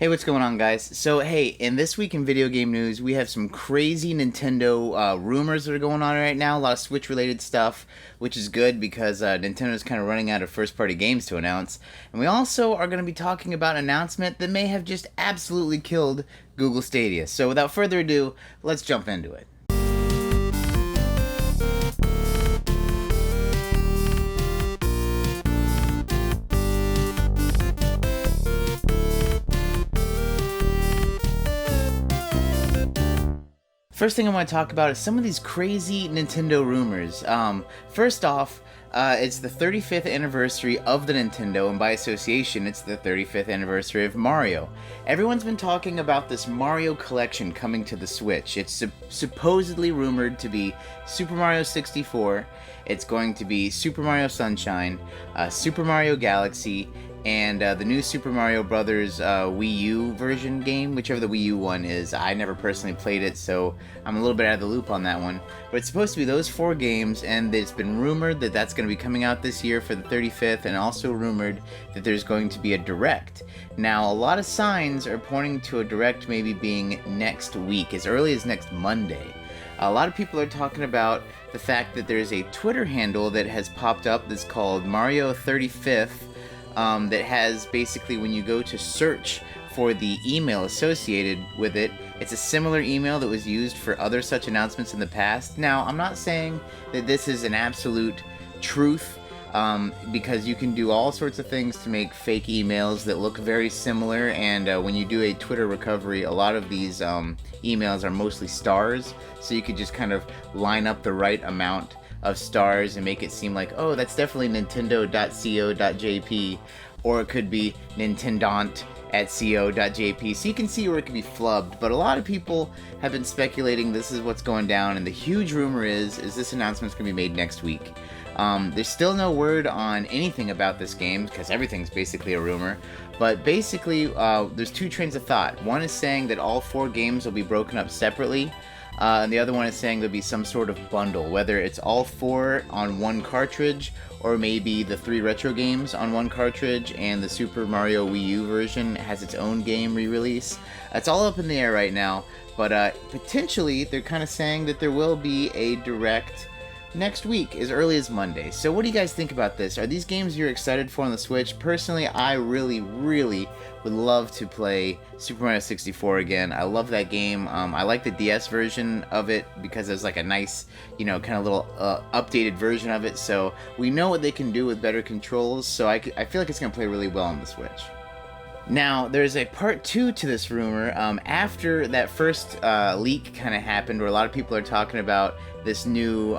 Hey, what's going on, guys? So, hey, in this week in video game news, we have some crazy Nintendo rumors that are going on right now. A lot of Switch-related stuff, which is good because Nintendo's kind of running out of first-party games to announce. And we also are going to be talking about an announcement that may have just absolutely killed Google Stadia. So, without further ado, let's jump into it. First thing I want to talk about is some of these crazy Nintendo rumors. First off, it's the 35th anniversary of the Nintendo, and by association, it's the 35th anniversary of Mario. Everyone's been talking about this Mario collection coming to the Switch. It's supposedly rumored to be Super Mario 64, it's going to be Super Mario Sunshine, Super Mario Galaxy, and the new Super Mario Brothers Wii U version game, whichever the Wii U one is. I never personally played it, so I'm a little bit out of the loop on that one. But it's supposed to be those four games, and it's been rumored that that's going to be coming out this year for the 35th, and also rumored that there's going to be a Direct. Now, a lot of signs are pointing to a Direct maybe being next week, as early as next Monday. A lot of people are talking about the fact that there's a Twitter handle that has popped up that's called Mario 35th, that has basically, when you go to search for the email associated with it, it's a similar email that was used for other such announcements in the past. Now, I'm not saying that this is an absolute truth, because you can do all sorts of things to make fake emails that look very similar, and when you do a Twitter recovery, a lot of these emails are mostly stars, so you could just kind of line up the right amount of stars and make it seem like, oh, that's definitely nintendo.co.jp, or it could be nintendont@co.jp, so you can see where it could be flubbed. But a lot of people have been speculating this is what's going down, and the huge rumor is this announcement's going to be made next week. There's still no word on anything about this game, because everything's basically a rumor, but basically there's two trains of thought. One is saying that all four games will be broken up separately, and the other one is saying there'll be some sort of bundle, whether it's all four on one cartridge, or maybe the three retro games on one cartridge, and the Super Mario Wii U version has its own game re-release. It's all up in the air right now, but potentially they're kind of saying that there will be a Direct next week, as early as Monday. So what do you guys think about this? Are these games you're excited for on the Switch? Personally, I really would love to play Super Mario 64 again. I love that game. I like the DS version of it because there's like a nice, kind of little updated version of it. So we know what they can do with better controls, so I feel like it's going to play really well on the Switch. Now, there's a part 2 to this rumor. After that first leak kind of happened, where a lot of people are talking about this new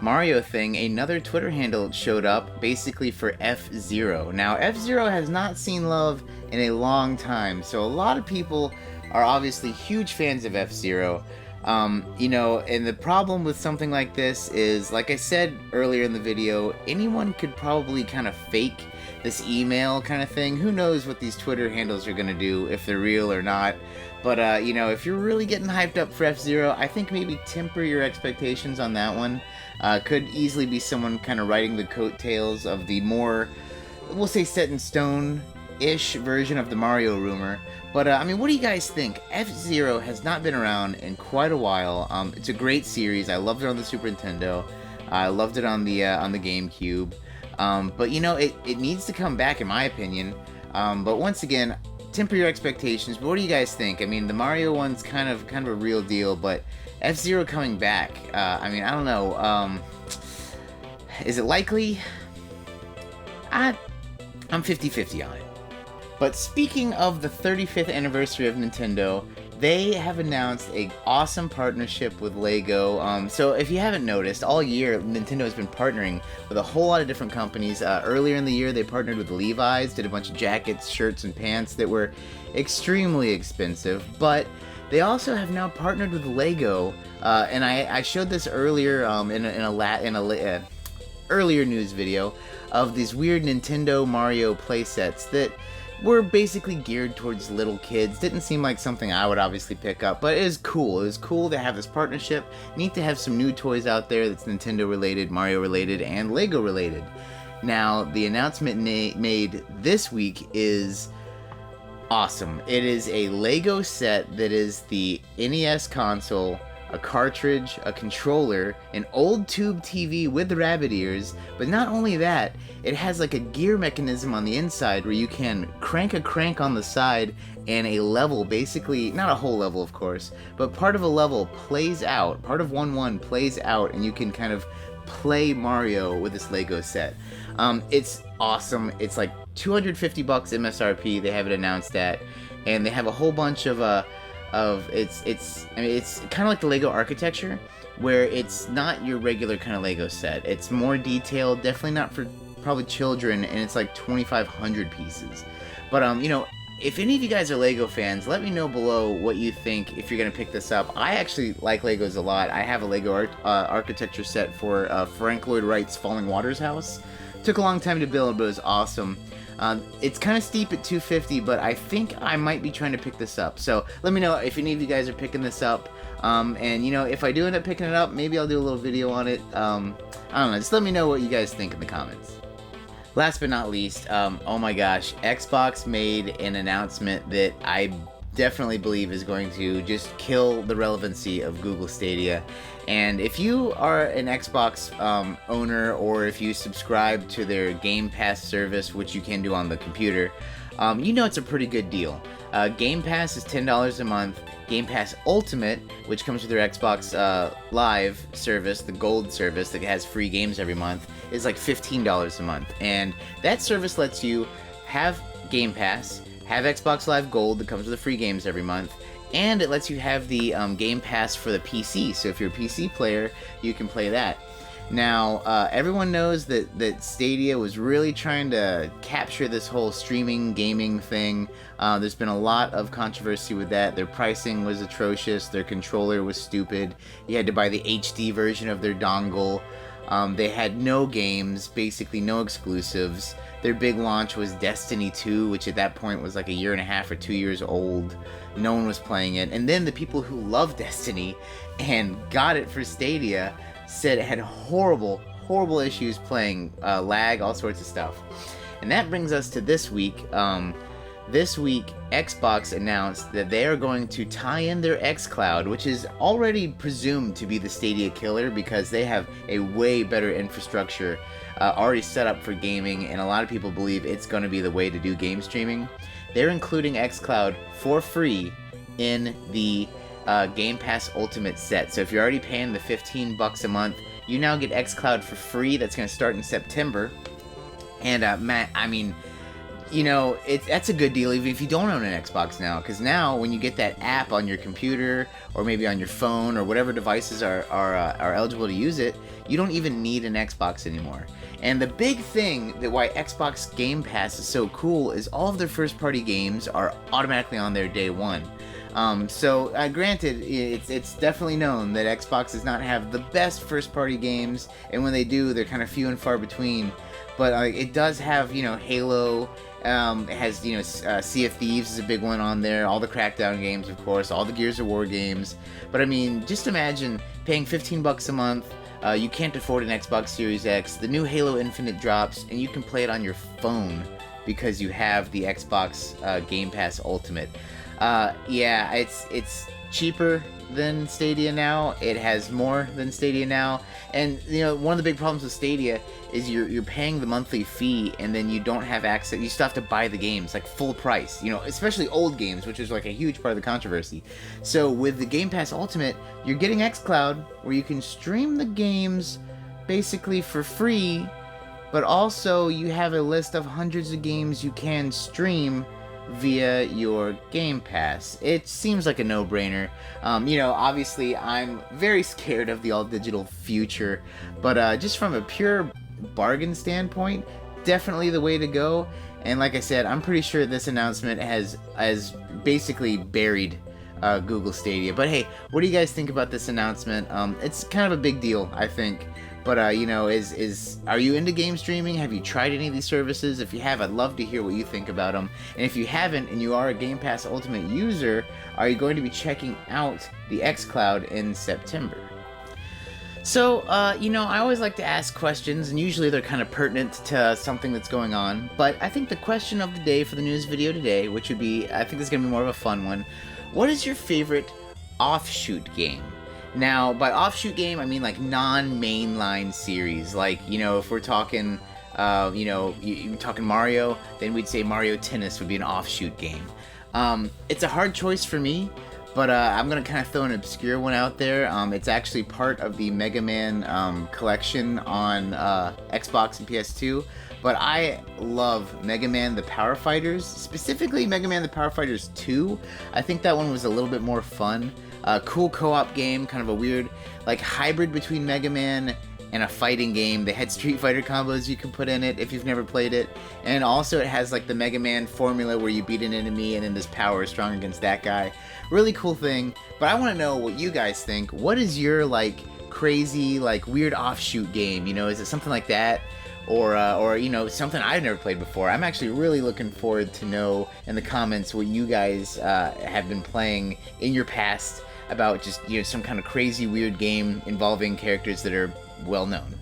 Mario thing, another Twitter handle showed up, basically for FZero. Now, FZero has not seen love in a long time, so a lot of people are obviously huge fans of FZero. And the problem with something like this is, like I said earlier in the video, anyone could probably kind of fake this email kind of thing. Who knows what these Twitter handles are going to do, if they're real or not. But, if you're really getting hyped up for FZero, I think maybe temper your expectations on that one. Could easily be someone kind of writing the coattails of the more, we'll say, set in stone-ish version of the Mario rumor. But, what do you guys think? FZero has not been around in quite a while. It's a great series. I loved it on the Super Nintendo. I loved it on the GameCube. But, it needs to come back, in my opinion. But once again, temper your expectations. But what do you guys think? The Mario one's kind of a real deal, but FZero coming back, I don't know. Is it likely? I'm 50-50 on it. But speaking of the 35th anniversary of Nintendo, they have announced an awesome partnership with LEGO. So if you haven't noticed, all year Nintendo has been partnering with a whole lot of different companies. Earlier in the year, they partnered with Levi's, did a bunch of jackets, shirts, and pants that were extremely expensive. But they also have now partnered with LEGO, and I showed this earlier in a earlier news video of these weird Nintendo Mario playsets that were basically geared towards little kids. Didn't seem like something I would obviously pick up, but it is cool. It was cool to have this partnership. Neat to have some new toys out there that's Nintendo related, Mario related, and Lego related. Now, the announcement made this week is Awesome. It is a Lego set that is the NES console, a cartridge, a controller, an old tube TV with the rabbit ears, but not only that, it has like a gear mechanism on the inside where you can crank a crank on the side and a level, basically, not a whole level of course, but part of a level plays out, part of 1-1 plays out, and you can kind of play Mario with this Lego set. It's awesome. It's like $250 MSRP. They have it announced at, and they have a whole bunch of it's kind of like the Lego architecture, where it's not your regular kind of Lego set. It's more detailed, definitely not for probably children, and it's like 2,500 pieces. But if any of you guys are Lego fans, let me know below what you think if you're going to pick this up. I actually like Legos a lot. I have a Lego architecture set for Frank Lloyd Wright's Falling Waters house. Took a long time to build, but it was awesome. It's kind of steep at $250, but I think I might be trying to pick this up. So let me know if any of you guys are picking this up. And if I do end up picking it up, maybe I'll do a little video on it. I don't know. Just let me know what you guys think in the comments. Last but not least, oh my gosh, Xbox made an announcement that I definitely believe is going to just kill the relevancy of Google Stadia. And if you are an Xbox owner, or if you subscribe to their Game Pass service, which you can do on the computer, it's a pretty good deal. Game Pass is $10 a month. Game Pass Ultimate, which comes with their Xbox Live service, the Gold service that has free games every month, is like $15 a month. And that service lets you have Game Pass, have Xbox Live Gold that comes with the free games every month, and it lets you have the Game Pass for the PC. So if you're a PC player, you can play that. Now, everyone knows that Stadia was really trying to capture this whole streaming gaming thing. There's been a lot of controversy with that. Their pricing was atrocious. Their controller was stupid. You had to buy the HD version of their dongle. They had no games, basically no exclusives. Their big launch was Destiny 2, which at that point was like 1.5 or 2 years old. No one was playing it. And then the people who love Destiny and got it for Stadia said it had horrible issues playing, lag, all sorts of stuff. And that brings us to this week. This week, Xbox announced that they are going to tie in their xCloud, which is already presumed to be the Stadia killer because they have a way better infrastructure already set up for gaming, and a lot of people believe it's going to be the way to do game streaming. They're including xCloud for free in the Game Pass Ultimate set. So if you're already paying the $15 a month, you now get xCloud for free. That's going to start in September. And Matt, I mean, that's a good deal even if you don't own an Xbox now, because now when you get that app on your computer or maybe on your phone or whatever devices are eligible to use it, you don't even need an Xbox anymore. And the big thing that why Xbox Game Pass is so cool is all of their first-party games are automatically on there day one. So granted, it's definitely known that Xbox does not have the best first-party games, and when they do, they're kind of few and far between. But it does have, Halo. It has, Sea of Thieves is a big one on there. All the Crackdown games, of course. All the Gears of War games. But I mean, just imagine paying $15 a month. You can't afford an Xbox Series X. The new Halo Infinite drops, and you can play it on your phone because you have the Xbox Game Pass Ultimate. Yeah, it's cheaper than Stadia now. It has more than Stadia now. And one of the big problems with Stadia is you're paying the monthly fee and then you don't have access. You still have to buy the games like full price, especially old games, which is like a huge part of the controversy. So with the Game Pass Ultimate, you're getting xCloud where you can stream the games basically for free, but also you have a list of hundreds of games you can stream via your Game Pass. It seems like a no-brainer. Obviously I'm very scared of the all-digital future, but just from a pure bargain standpoint, definitely the way to go. And like I said, I'm pretty sure this announcement has basically buried Google Stadia. But hey, what do you guys think about this announcement? It's kind of a big deal, I think. But are you into game streaming? Have you tried any of these services? If you have, I'd love to hear what you think about them. And if you haven't, and you are a Game Pass Ultimate user, are you going to be checking out the xCloud in September? So, I always like to ask questions, and usually they're kind of pertinent to something that's going on. But I think the question of the day for the news video today, which would be, I think this is going to be more of a fun one. What is your favorite offshoot game? Now, by offshoot game, I mean like non-mainline series. Like, if we're talking, you're talking Mario, then we'd say Mario Tennis would be an offshoot game. It's a hard choice for me. But I'm going to kind of throw an obscure one out there. It's actually part of the Mega Man collection on Xbox and PS2. But I love Mega Man the Power Fighters, specifically Mega Man the Power Fighters 2. I think that one was a little bit more fun. Cool co-op game, kind of a weird hybrid between Mega Man and a fighting game. They had Street Fighter combos you can put in it if you've never played it. And also it has the Mega Man formula where you beat an enemy and then this power is strong against that guy. Really cool thing. But I want to know what you guys think. What is your crazy weird offshoot game? Is it something like that? Or something I've never played before? I'm actually really looking forward to know in the comments what you guys have been playing in your past about just some kind of crazy weird game involving characters that are well known.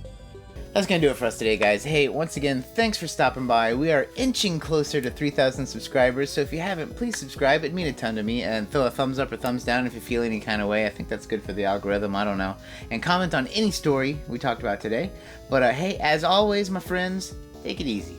That's gonna do it for us today, guys. Hey, once again, thanks for stopping by. We are inching closer to 3,000 subscribers, so if you haven't, please subscribe. It'd mean a ton to me, and throw a thumbs up or thumbs down if you feel any kind of way. I think that's good for the algorithm, I don't know. And comment on any story we talked about today. But hey, as always, my friends, take it easy.